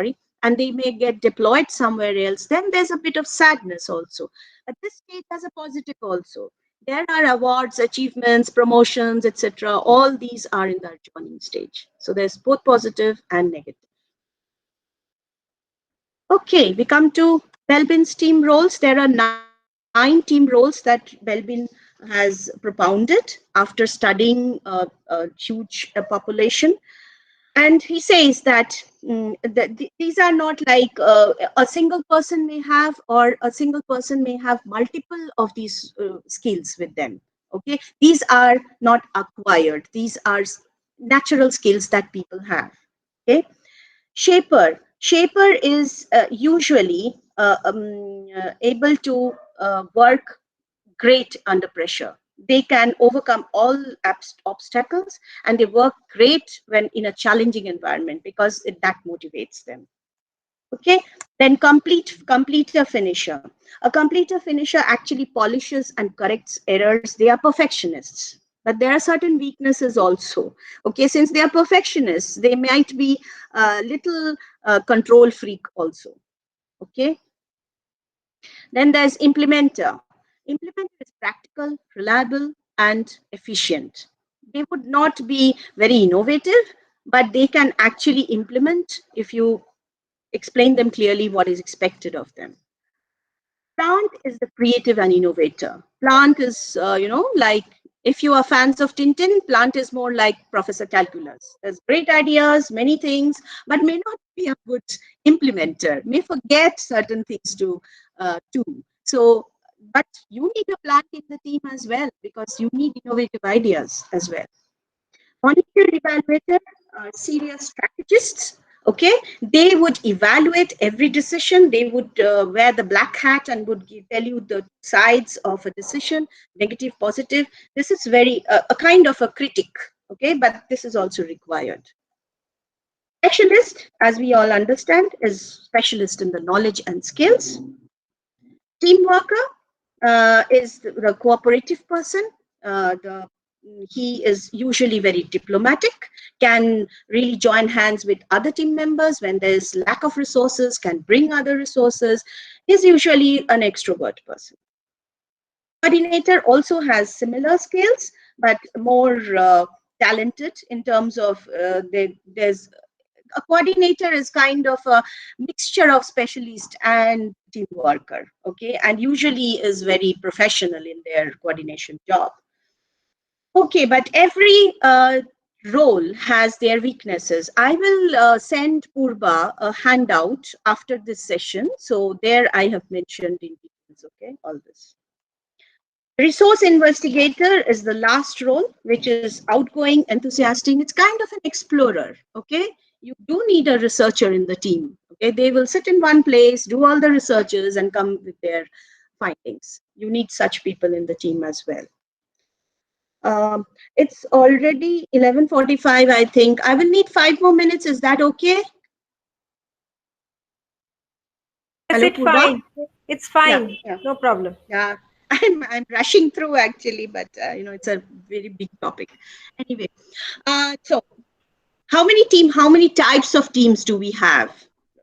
and they may get deployed somewhere else. Then there's a bit of sadness also. But this stage has a positive also. There are awards, achievements, promotions, etc. All these are in the adjourning stage. So there's both positive and negative. Okay, we come to Belbin's team roles. There are 9 team roles that Belbin has propounded after studying a huge population. And he says that, these are not like a single person may have, or a single person may have multiple of these skills with them. Okay, these are not acquired. These are natural skills that people have. Okay, shaper is usually able to work great under pressure. They can overcome all obstacles, and they work great when in a challenging environment, because that motivates them. Okay, Then completer finisher. A completer finisher actually polishes and corrects errors. They are perfectionists, but there are certain weaknesses also. Okay, since they are perfectionists, they might be a little control freak also. Okay. Then there's implementer. Implementer is practical, reliable, and efficient. They would not be very innovative, but they can actually implement if you explain them clearly what is expected of them. Plant is the creative and innovator. Plant is, like if you are fans of Tintin, Plant is more like Professor Calculus. There's great ideas, many things, but may not be a good implementer, may forget certain things to do. So, but you need a Plant in the team as well, because you need innovative ideas as well. Monitor evaluator are serious strategists. Okay, they would evaluate every decision. They would wear the black hat and would tell you the sides of a decision, negative, positive. This is very a kind of a critic. Okay, but this is also required. Specialist, as we all understand, is specialist in the knowledge and skills. Team worker is the cooperative person. He is usually very diplomatic, can really join hands with other team members when there's lack of resources, can bring other resources, is usually an extrovert person. Coordinator also has similar skills, but more talented in terms of there's a coordinator is kind of a mixture of specialist and team worker, okay, and usually is very professional in their coordination job. Okay, but every role has their weaknesses. I will send Purba a handout after this session. So there I have mentioned in details, okay, all this. Resource investigator is the last role, which is outgoing, enthusiastic. It's kind of an explorer, okay? You do need a researcher in the team, okay? They will sit in one place, do all the researches and come with their findings. You need such people in the team as well. It's already 11:45, I think. I will need 5 more minutes. Is that okay? Yes, Hello, it's Purba? fine. It's fine. Yeah, yeah. No problem. Yeah, I'm rushing through actually, but it's a very big topic. Anyway, so how many types of teams do we have?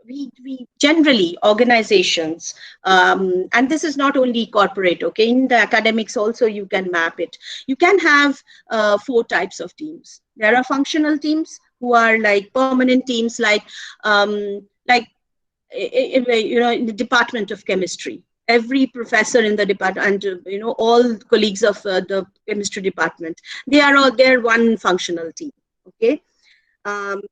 We generally organizations, and this is not only corporate, okay, in the academics also you can map it. You can have 4 types of teams. There are functional teams who are like permanent teams, like in the Department of Chemistry. Every professor in the department, and all colleagues of the chemistry department, they're one functional team, okay.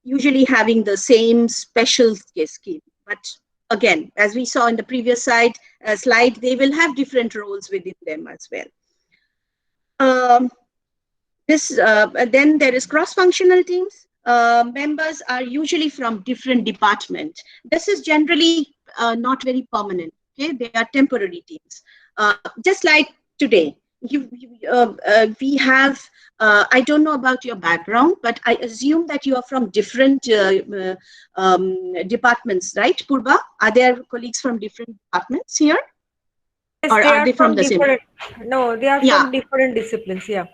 Usually having the same special scheme. But again, as we saw in the previous slide, they will have different roles within them as well. Then there is cross-functional teams. Members are usually from different departments. This is generally not very permanent. Okay, they are temporary teams. Just like today, we have. I don't know about your background, but I assume that you are from different departments, right, Purba? Are there colleagues from different departments here? Yes, or are they from the same? No, they are from different disciplines. Yeah.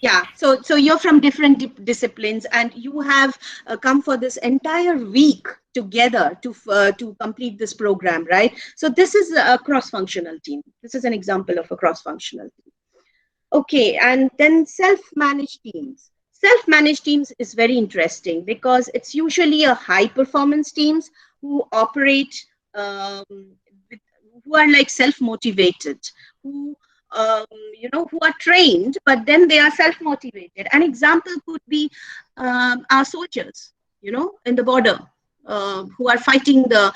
Yeah. So you're from different disciplines, and you have come for this entire week together to complete this program, right? So this is a cross-functional team. This is an example of a cross-functional team. Okay, and then self-managed teams. Self-managed teams is very interesting because it's usually a high-performance teams who operate, who are like self-motivated, who who are trained, but then they are self-motivated. An example could be our soldiers, in the border, who are fighting the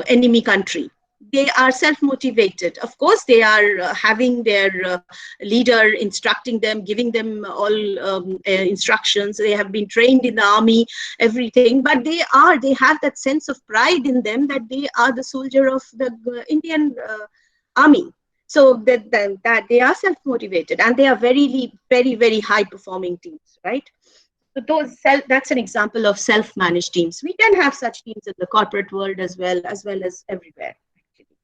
enemy country. They are self-motivated. Of course, they are having their leader instructing them, giving them all instructions. They have been trained in the army, everything, but they have that sense of pride in them that they are the soldier of the Indian army. So that they are self-motivated, and they are very, very, very high-performing teams, right? So So that's an example of self-managed teams. We can have such teams in the corporate world as well as everywhere. Actually.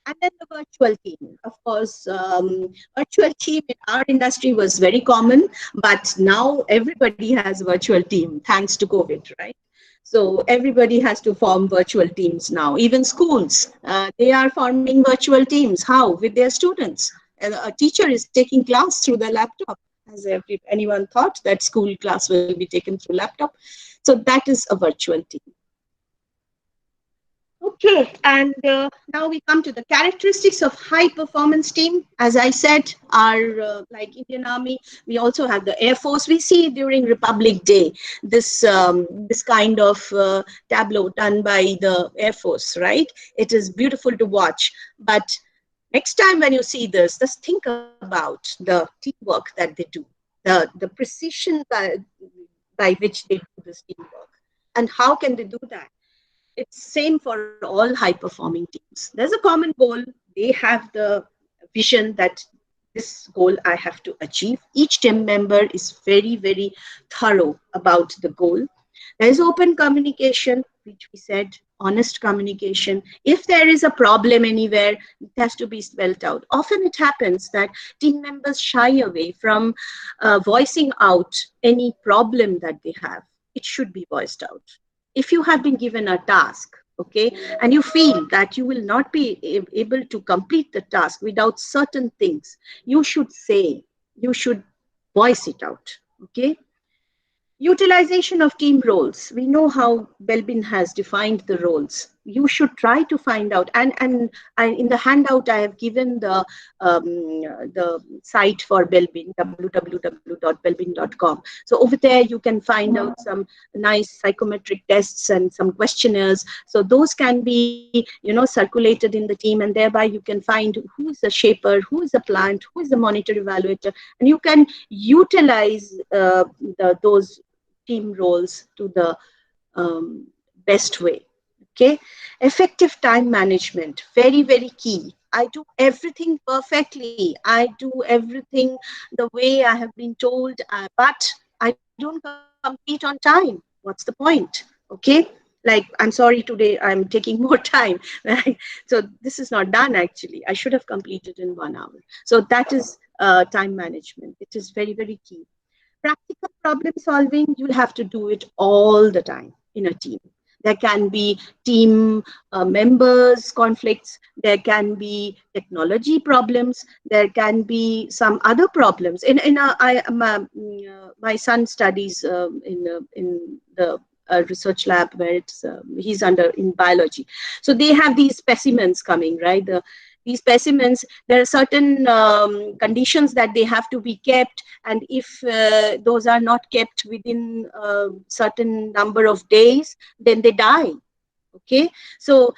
And then the virtual team. Of course, virtual team in our industry was very common, but now everybody has a virtual team thanks to COVID, right? So everybody has to form virtual teams now. Even schools, they are forming virtual teams. How? With their students. A teacher is taking class through the laptop. Has anyone thought that school class will be taken through laptop? So that is a virtual team. Okay, and now we come to the characteristics of high performance team. As I said, our like Indian Army, we also have the Air Force. We see during Republic Day this this kind of tableau done by the Air Force, right? It is beautiful to watch. But next time when you see this, just think about the teamwork that they do, the precision by which they do this teamwork, and how can they do that? It's same for all high performing teams. There's a common goal. They have the vision that this goal I have to achieve. Each team member is very, very thorough about the goal. There is open communication, which we said, honest communication. If there is a problem anywhere, it has to be spelled out. Often it happens that team members shy away from voicing out any problem that they have. It should be voiced out. If you have been given a task, okay, and you feel that you will not be able to complete the task without certain things, you should say, you should voice it out, okay? Utilization of team roles. We know how Belbin has defined the roles. You should try to find out. And in the handout, I have given the site for Belbin, www.belbin.com. So over there, you can find out some nice psychometric tests and some questionnaires. So those can be, circulated in the team, and thereby you can find who is the shaper, who is the plant, who is the monitor evaluator, and you can utilize those team roles to the best way. Okay, effective time management, very, very key. I do everything perfectly. I do everything the way I have been told, but I don't complete on time. What's the point? Okay, like, I'm sorry, today I'm taking more time, right? So this is not done actually. I should have completed in 1 hour. So that is time management. It is very, very key. Practical problem solving, you'll have to do it all the time in a team. There can be team members conflicts, there can be technology problems, there can be some other problems. My son studies in the research lab where he's in biology. So they have these specimens coming, right? These specimens, there are certain conditions that they have to be kept, and if those are not kept within a certain number of days, then they die. Okay, so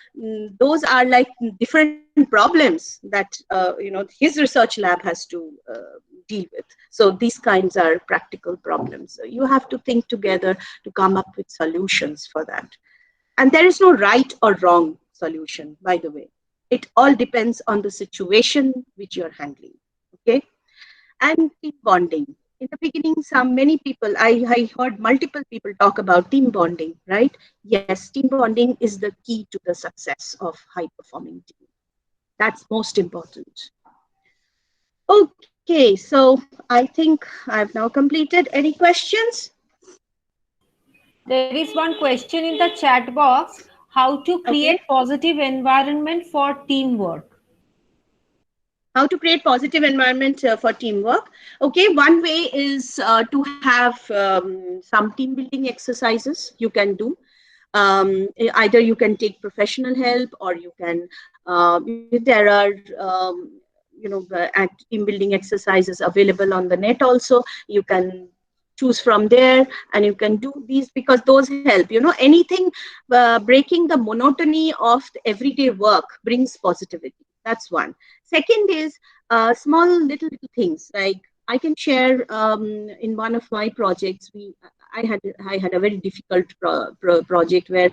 those are like different problems that his research lab has to deal with. So these kinds are practical problems. So you have to think together to come up with solutions for that. And there is no right or wrong solution, by the way. It all depends on the situation which you're handling. Okay, and team bonding. In the beginning, many people, I heard multiple people talk about team bonding, right? Yes, team bonding is the key to the success of high-performing team. That's most important. Okay, so I think I've now completed. Any questions? There is one question in the chat box. How to create positive environment for teamwork? How to create positive environment for teamwork. Okay, one way is to have some team building exercises you can do. Either you can take professional help, or you can, there are, team building exercises available on the net also. You can choose from there and you can do these because those help. Anything breaking the monotony of the everyday work brings positivity. That's one. Second is small little things. Like I can share in one of my projects, I had a very difficult project where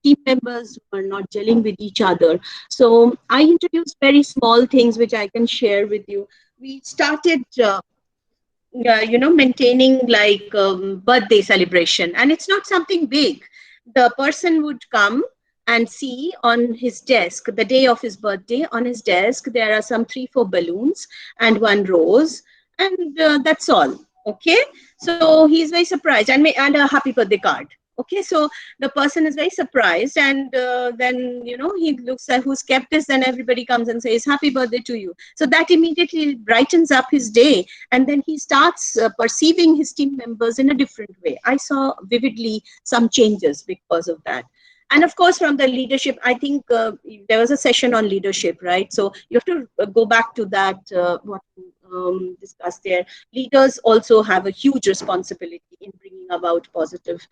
team members were not gelling with each other. So I introduced very small things which I can share with you. We started maintaining like birthday celebration, and it's not something big. The person would come and see on his desk, the day of his birthday, on his desk there are some 3-4 balloons and one rose, and that's all. Okay, so he's very surprised, and a happy birthday card. Okay, so the person is very surprised, and then he looks at who's kept this, then everybody comes and says happy birthday to you. So that immediately brightens up his day, and then he starts perceiving his team members in a different way. I saw vividly some changes because of that. And of course, from the leadership, I think there was a session on leadership, right? So you have to go back to that, what you discussed there. Leaders also have a huge responsibility in bringing about positive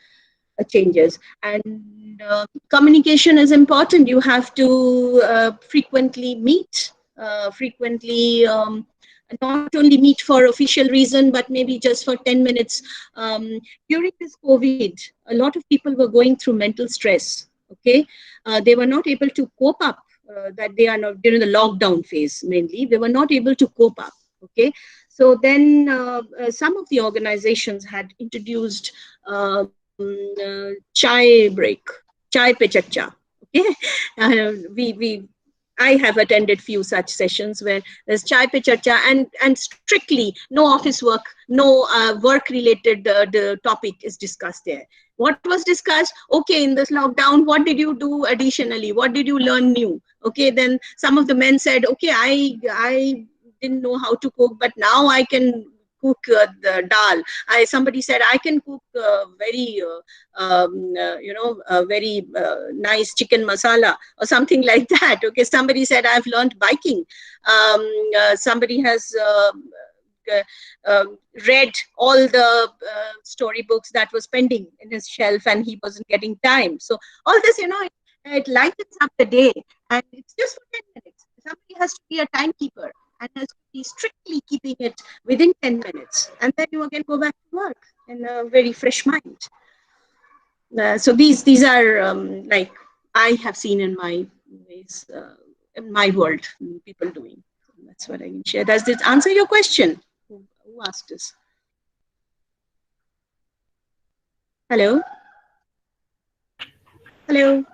changes. And communication is important. You have to frequently meet, not only meet for official reason, but maybe just for 10 minutes. During this COVID, a lot of people were going through mental stress. Okay, they were not able to cope up. That they are not during the lockdown phase mainly. They were not able to cope up. Okay, so then some of the organizations had introduced chai break, chai pe chacha. Okay, I have attended few such sessions where there's chai pe chacha, and strictly no office work, no work related the topic is discussed there. What was discussed? Okay, in this lockdown, what did you do additionally? What did you learn new? Okay, then some of the men said, okay, I didn't know how to cook, but now I can cook the dal. Somebody said I can cook very nice chicken masala or something like that. Okay, somebody said I've learned biking. Somebody has read all the storybooks that was pending in his shelf, and he wasn't getting time. So all this, it lightens up the day, and it's just for 10 minutes. Somebody has to be a timekeeper and has to be strictly keeping it within 10 minutes. And then you again go back to work in a very fresh mind. So these are like I have seen in my ways, in my world, people doing. That's what I can share. Does this answer your question? Who asked this? Hello? Hello?